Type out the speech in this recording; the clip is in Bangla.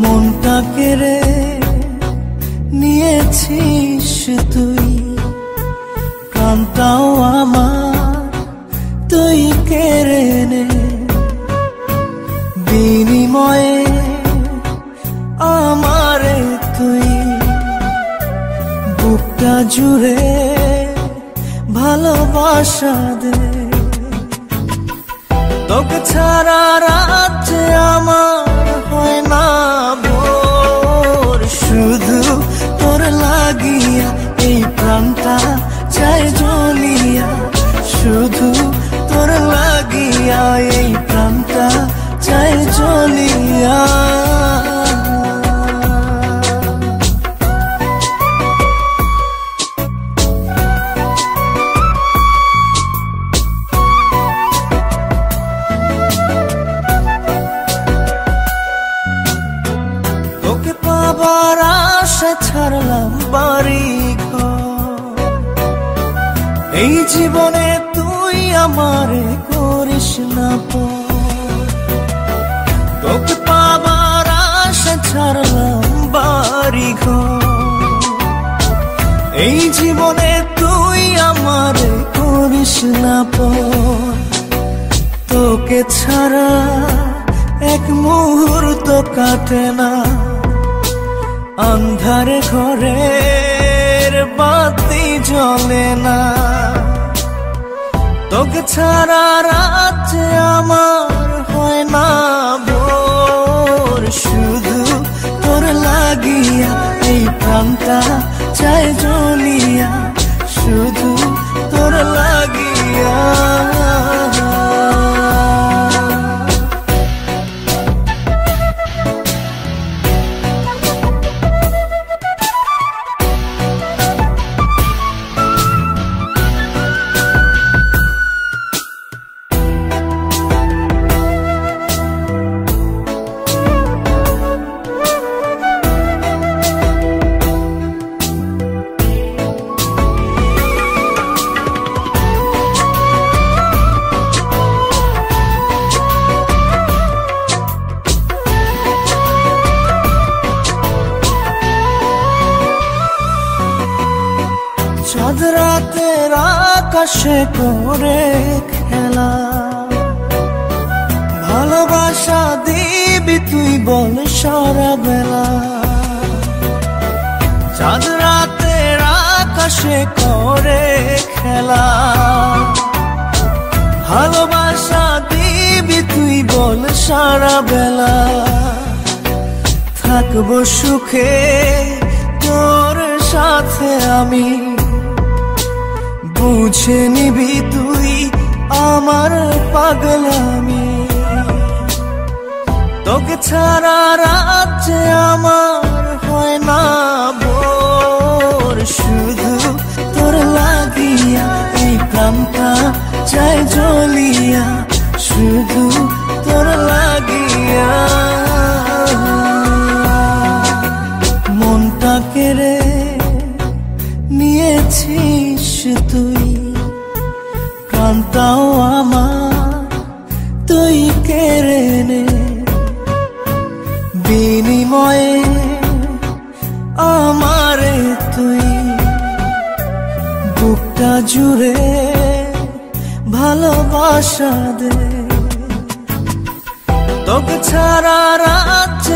মনটা কেড়ে নিয়েছিস তুই, প্রাণটাও আমার তুই কেড়ে নে। বিনিময়ে আমারে তুই বুকটা জুড়ে ভালোবাসা দে। তোকে ছাড়া রাতে আমার হয় না ভোর, শুধু তোর লাগিয়া এই প্রাণটা চাই জ্বলিয়া, শুধু তোর লাগিয়া এই প্রাণটা চাই জ্বলিয়া। তোকে পাবার আশা ছাড়লাম বাড়ি ঘর, এই জীবনে তুই আমারে করিস না পর। তোকে পাবার আশা ছাড়লাম বাড়ি ঘর, এই জীবনে তুই আমারে করিস না পর। তোকে ছাড়া এক মুহূর্ত কাটে না, আন্ধারে ঘরের বাতি জ্বলে না। তোকে ছাড়া রাতে আমার হয় না ভোর, শুধু তোর লাগিয়া এই প্রাণটা চাই জ্বলিয়া, শুধু তোর লাগিয়া। চাঁদ রাতের আকাশে করে খেলা, ভালোবাসা দিবি তুই বল সারা বেলা। চাঁদ রাতের আকাশে করে খেলা, ভালোবাসা দিবি তুই বল সারা বেলা। থাকবো সুখে তোর সাথে আমি, বুঝে নিবি তুই আমার পাগলামি। তোকে ছাড়া রাতে আমার হয় না ভোর, শুধু তোর লাগিয়া এই প্রাণটা চাই জ্বলিয়া, শুধু তোর লাগিয়া। মনটা কেড়ে নিয়েছিস তুই, প্রাণটাও আমার তুই কেড়ে নে। বিনিময়ে আমারে তুই বুকটা জুড়ে ভালোবাসা দে। তোকে ছাড়া রাত